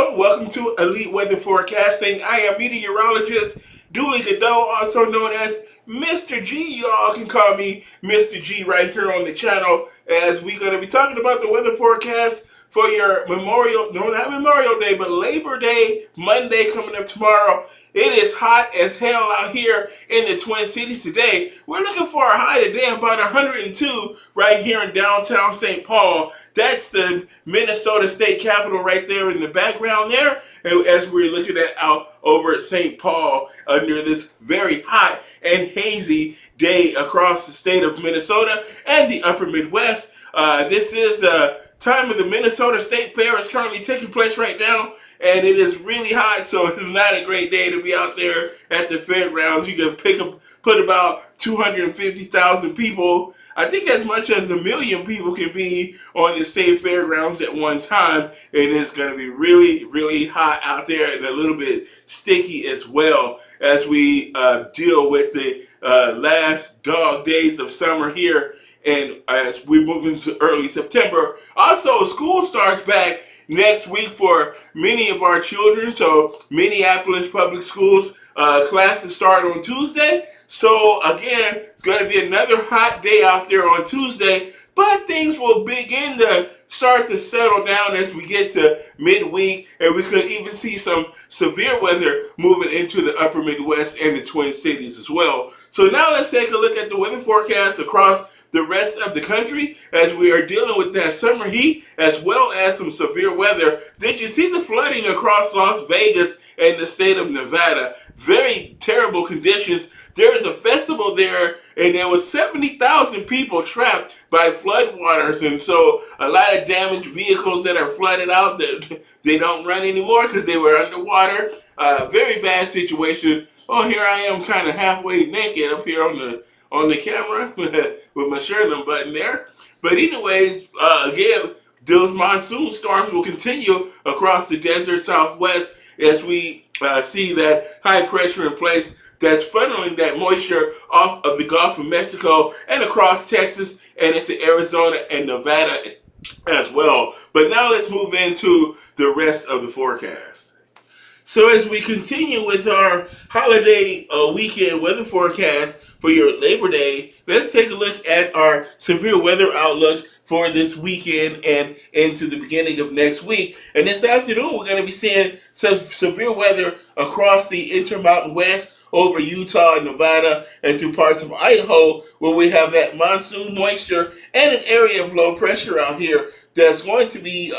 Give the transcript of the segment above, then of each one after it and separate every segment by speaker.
Speaker 1: Hello, welcome to Elite Weather Forecasting. I am meteorologist Dooley Godot, also known as Mr. G. You all can call me Mr. G right here on the channel, as we're going to be talking about the weather forecast for your not Memorial Day, but Labor Day, Monday coming up tomorrow. It is hot as hell out here in the Twin Cities today. We're looking for a high today about 102 right here in downtown St. Paul. That's the Minnesota state capital right there in the background there. And as we're looking at out over at St. Paul under this very hot and hazy day across the state of Minnesota and the upper Midwest. This is the time of the Minnesota State Fair is currently taking place right now, and it is really hot, so it's not a great day to be out there at the fairgrounds. You can put about 250,000 people. I think as much as 1 million people can be on the state fairgrounds at one time, and it's going to be really, really hot out there and a little bit sticky as well as we deal with the last dog days of summer here. And as we move into early September, also school starts back next week for many of our children. So Minneapolis Public Schools classes start on Tuesday. So again, it's going to be another hot day out there on Tuesday. But things will begin to start to settle down as we get to midweek, and we could even see some severe weather moving into the upper Midwest and the Twin Cities as well. So now let's take a look at the weather forecast across the rest of the country as we are dealing with that summer heat as well as some severe weather. Did you see the flooding across Las Vegas and the state of Nevada? Very terrible conditions. There is a festival there, and there was 70,000 people trapped by floodwaters, and so a lot of damaged vehicles that are flooded out that they don't run anymore because they were underwater. Very bad situation. Oh, here I am, kind of halfway naked up here on the camera with my shirt unbuttoned there. But anyways, again, those monsoon storms will continue across the desert Southwest as we see that high pressure in place that's funneling that moisture off of the Gulf of Mexico and across Texas and into Arizona and Nevada as well. But now let's move into the rest of the forecast. So as we continue with our holiday weekend weather forecast for your Labor Day, let's take a look at our severe weather outlook for this weekend and into the beginning of next week. And this afternoon, we're going to be seeing some severe weather across the Intermountain West, over Utah and Nevada and through parts of Idaho, where we have that monsoon moisture and an area of low pressure out here that's going to be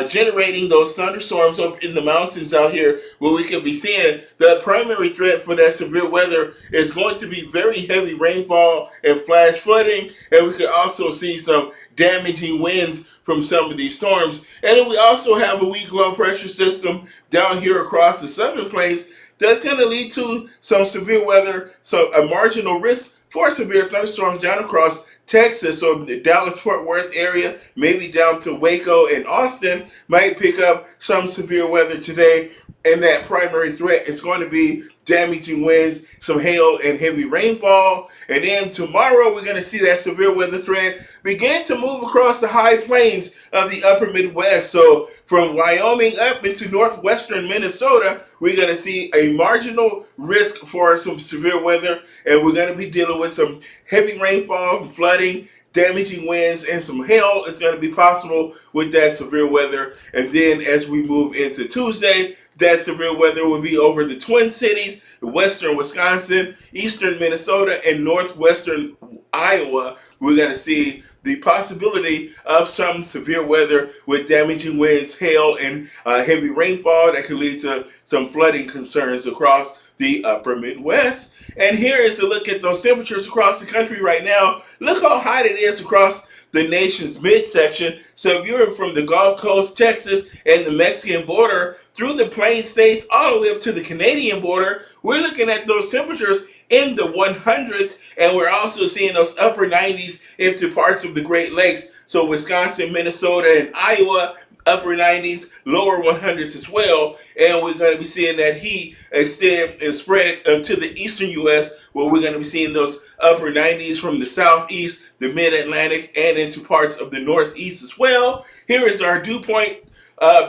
Speaker 1: generating those thunderstorms up in the mountains out here, where we can be seeing the primary threat for that severe weather is going to be very heavy rainfall and flash flooding, and we could also see some damaging winds from some of these storms. And then we also have a weak low pressure system down here across the southern plains that's going to lead to some severe weather, so a marginal risk for severe thunderstorms down across Texas. So the Dallas-Fort Worth area, maybe down to Waco and Austin, might pick up some severe weather today. And that primary threat is going to be damaging winds, some hail, and heavy rainfall. And then tomorrow, we're going to see that severe weather threat begin to move across the high plains of the upper Midwest. So from Wyoming up into northwestern Minnesota, we're going to see a marginal risk for some severe weather. And we're going to be dealing with some heavy rainfall, flooding, damaging winds, and some hail is going to be possible with that severe weather. And then as we move into Tuesday, that severe weather will be over the Twin Cities, western Wisconsin, eastern Minnesota, and northwestern Iowa. We're going to see the possibility of some severe weather with damaging winds, hail, and heavy rainfall that could lead to some flooding concerns across the upper Midwest. And here is a look at those temperatures across the country right now. Look how hot it is across the nation's midsection. So if you're from the Gulf Coast, Texas, and the Mexican border, through the Plain States, all the way up to the Canadian border, we're looking at those temperatures in the 100s, and we're also seeing those upper 90s into parts of the Great Lakes. So Wisconsin, Minnesota, and Iowa, upper 90s, lower 100s as well. And we're going to be seeing that heat extend and spread to the eastern U.S., where we're going to be seeing those upper 90s from the southeast, the mid-Atlantic, and into parts of the northeast as well. Here is our dew point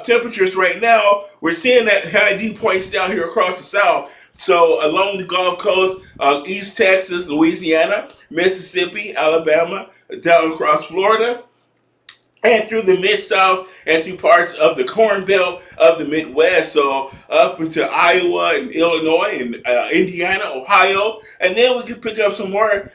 Speaker 1: temperatures right now, we're seeing that high dew points down here across the south. So along the Gulf Coast, East Texas, Louisiana, Mississippi, Alabama, down across Florida, and through the Mid-South and through parts of the Corn Belt of the Midwest, so up into Iowa and Illinois and Indiana, Ohio, and then we can pick up some more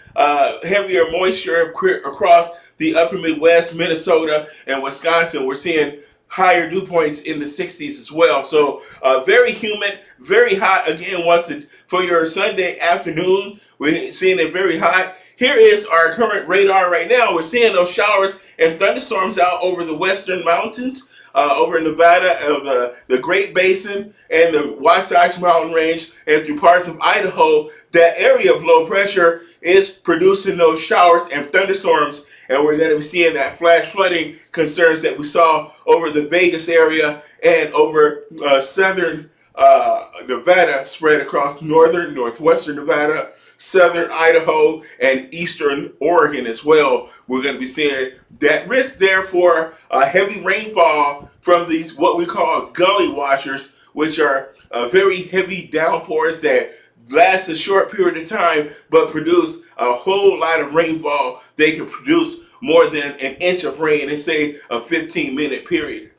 Speaker 1: heavier moisture across the upper Midwest, Minnesota, and Wisconsin. We're seeing higher dew points in the 60s as well. So very humid, very hot. Again, for your Sunday afternoon, we're seeing it very hot. Here is our current radar right now. We're seeing those showers and thunderstorms out over the western mountains, over Nevada, the Great Basin, and the Wasatch Mountain Range, and through parts of Idaho. That area of low pressure is producing those showers and thunderstorms, and we're going to be seeing that flash flooding concerns that we saw over the Vegas area and over southern Nevada, spread across northern, northwestern Nevada, southern Idaho, and eastern Oregon as well. We're going to be seeing that risk there for heavy rainfall from these what we call gully washers, which are very heavy downpours that last a short period of time but produce a whole lot of rainfall. They can produce more than an inch of rain in, say, a 15-minute period.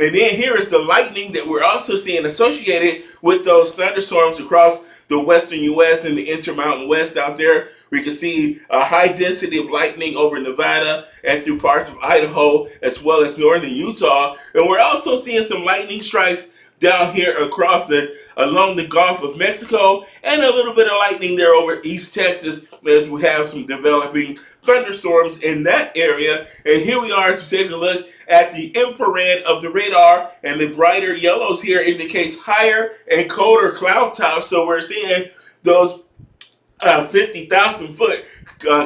Speaker 1: And then here is the lightning that we're also seeing associated with those thunderstorms across the western U.S. and the Intermountain West out there. We can see a high density of lightning over Nevada and through parts of Idaho as well as northern Utah. And we're also seeing some lightning strikes down here along the Gulf of Mexico, and a little bit of lightning there over East Texas as we have some developing thunderstorms in that area. And here we are to take a look at the infrared of the radar, and the brighter yellows here indicates higher and colder cloud tops. So we're seeing those 50,000 foot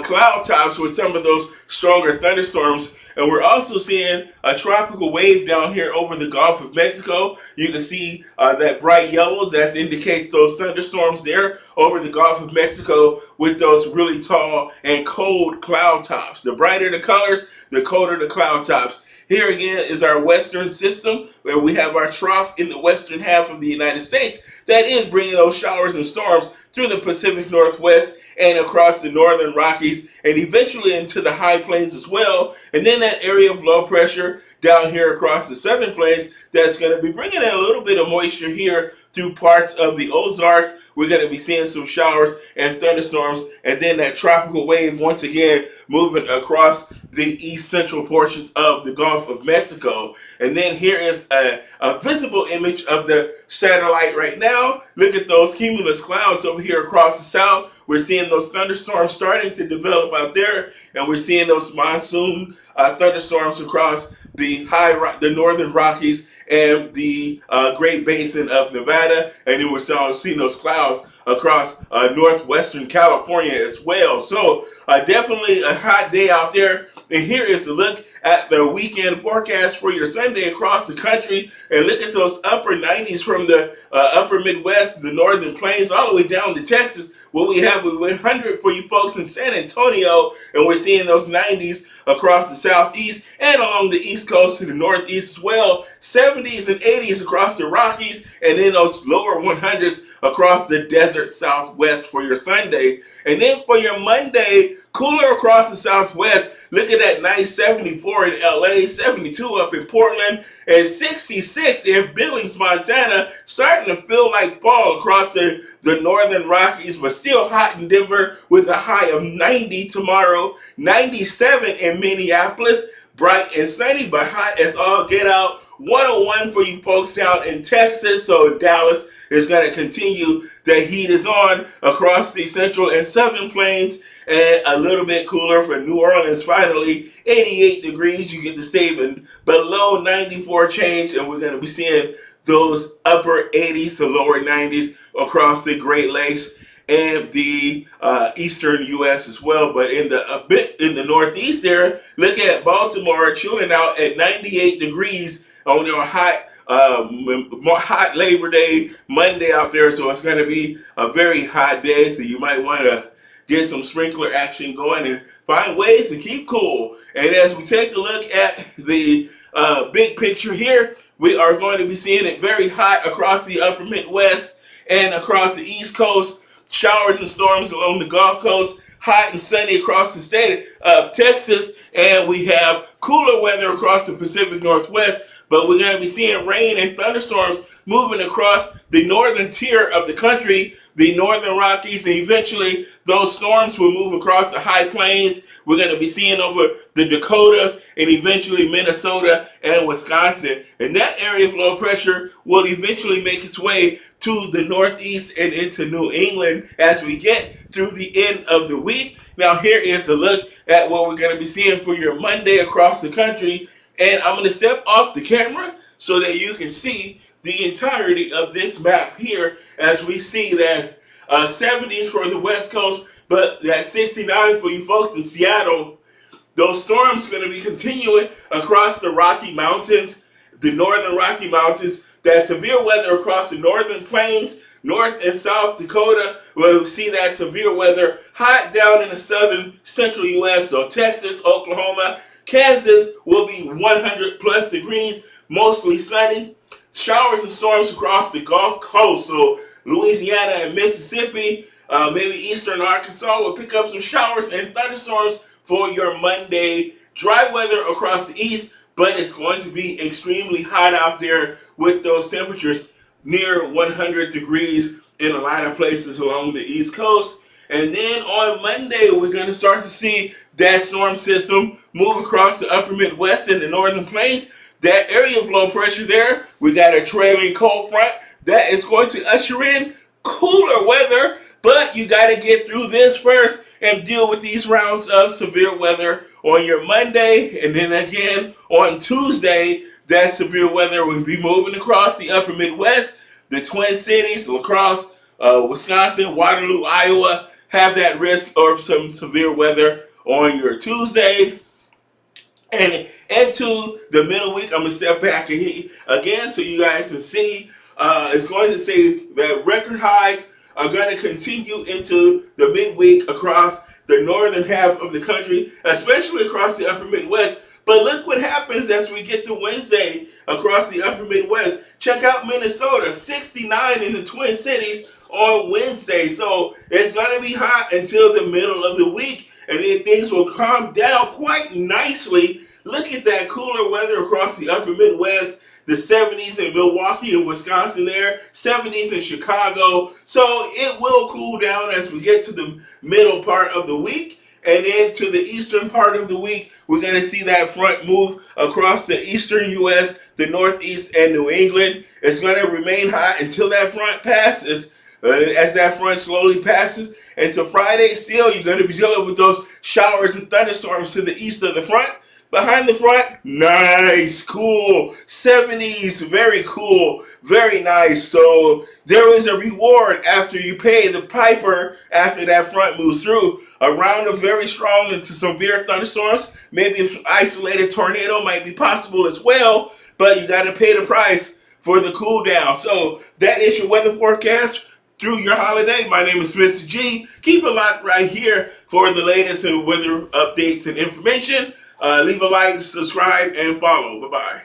Speaker 1: cloud tops with some of those stronger thunderstorms. And we're also seeing a tropical wave down here over the Gulf of Mexico. You can see that bright yellows. That indicates those thunderstorms there over the Gulf of Mexico with those really tall and cold cloud tops. The brighter the colors, the colder the cloud tops. Here again is our western system, where we have our trough in the western half of the United States that is bringing those showers and storms through the Pacific Northwest and across the northern Rockies and eventually into the high plains as well. And then that area of low pressure down here across the southern plains that's going to be bringing in a little bit of moisture here through parts of the Ozarks. We're going to be seeing some showers and thunderstorms, and then that tropical wave once again moving across the east central portions of the Gulf of Mexico. And then here is a visible image of the satellite right now. Look at those cumulus clouds over here across the south. We're seeing those thunderstorms starting to develop out there, and we're seeing those monsoon thunderstorms across the northern Rockies and the Great Basin of Nevada, and then we're seeing those clouds across northwestern California as well. So definitely a hot day out there. And here is a look at the weekend forecast for your Sunday across the country. And look at those upper 90s from the upper Midwest, the northern plains, all the way down to Texas. What we have, 100 for you folks in San Antonio. And we're seeing those 90s across the southeast and along the east coast to the northeast as well. 70s and 80s across the Rockies. And then those lower 100s across the desert southwest for your Sunday. And then for your Monday, cooler across the southwest. Look at that nice 74 in LA, 72 up in Portland, and 66 in Billings, Montana. Starting to feel like fall across the northern Rockies, but still hot in Denver with a high of 90 tomorrow. 97 in Minneapolis. Bright and sunny, but hot as all get out. 101 for you folks down in Texas. So Dallas is going to continue. The heat is on across the central and southern plains, and a little bit cooler for New Orleans. Finally, 88 degrees. You get to stay below 94 change, and we're going to be seeing those upper 80s to lower 90s across the Great Lakes and the eastern U.S. as well. But a bit in the northeast there, look at Baltimore chilling out at 98 degrees on their hot Labor Day Monday out there. So it's going to be a very hot day. So you might want to get some sprinkler action going and find ways to keep cool. And as we take a look at the big picture here, we are going to be seeing it very hot across the upper Midwest and across the East Coast. Showers and storms along the Gulf Coast, hot and sunny across the state of Texas, and we have cooler weather across the Pacific Northwest. But we're going to be seeing rain and thunderstorms moving across the northern tier of the country, the northern Rockies, and eventually those storms will move across the high plains. We're going to be seeing over the Dakotas and eventually Minnesota and Wisconsin. And that area of low pressure will eventually make its way to the Northeast and into New England as we get through the end of the week. Now, here is a look at what we're going to be seeing for your Monday across the country. And I'm going to step off the camera so that you can see the entirety of this map here as we see that 70s for the West Coast, but that 69 for you folks in Seattle. Those storms are going to be continuing across the Rocky Mountains, the northern Rocky Mountains. That severe weather across the northern plains, North and South Dakota, where we see that severe weather hot down in the southern central U.S., so Texas, Oklahoma, Kansas will be 100 plus degrees, mostly sunny. Showers and storms across the Gulf Coast, so Louisiana and Mississippi, maybe eastern Arkansas will pick up some showers and thunderstorms for your Monday. Dry weather across the east, but it's going to be extremely hot out there with those temperatures near 100 degrees in a lot of places along the East Coast. And then on Monday, we're going to start to see that storm system move across the upper Midwest and the northern plains. That area of low pressure there, we got a trailing cold front that is going to usher in cooler weather, but you got to get through this first and deal with these rounds of severe weather on your Monday. And then again on Tuesday, that severe weather will be moving across the upper Midwest, the Twin Cities, La Crosse, Wisconsin, Waterloo, Iowa, have that risk of some severe weather on your Tuesday. And into the middle week, I'm going to step back again so you guys can see. It's going to say that record highs are going to continue into the midweek across the northern half of the country, especially across the upper Midwest. But look what happens as we get to Wednesday across the upper Midwest. Check out Minnesota, 69 in the Twin Cities on Wednesday. So it's going to be hot until the middle of the week, and then things will calm down quite nicely. Look at that cooler weather across the upper Midwest. The 70s in Milwaukee and Wisconsin there, 70s in Chicago. So it will cool down as we get to the middle part of the week. And then to the eastern part of the week, we're going to see that front move across the eastern U.S., the Northeast, and New England. It's going to remain hot until that front passes. As that front slowly passes into Friday, still you're going to be dealing with those showers and thunderstorms to the east of the front. Behind the front, nice, cool, 70s, very cool, very nice. So there is a reward after you pay the piper after that front moves through. A round of very strong into severe thunderstorms, maybe an isolated tornado might be possible as well, but you got to pay the price for the cool down. So that is your weather forecast through your holiday. My name is Mr. G. Keep it locked right here for the latest weather updates and information. Leave a like, subscribe, and follow. Bye-bye.